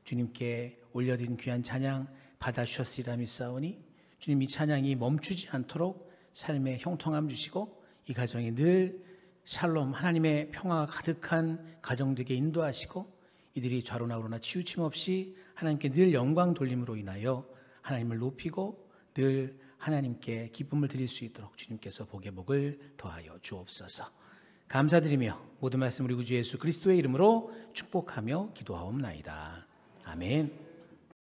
주님께 올려드린 귀한 찬양 받아주셨으리라 믿사오니 주님 이 찬양이 멈추지 않도록 삶의 형통함 주시고 이 가정이 늘 샬롬 하나님의 평화가 가득한 가정 되게 인도하시고 이들이 좌로나 우로나 치우침 없이 하나님께 늘 영광 돌림으로 인하여 하나님을 높이고 늘 하나님께 기쁨을 드릴 수 있도록 주님께서 복의 복을 더하여 주옵소서. 감사드리며 모든 말씀 우리 구주 예수 그리스도의 이름으로 축복하며 기도하옵나이다. 아멘.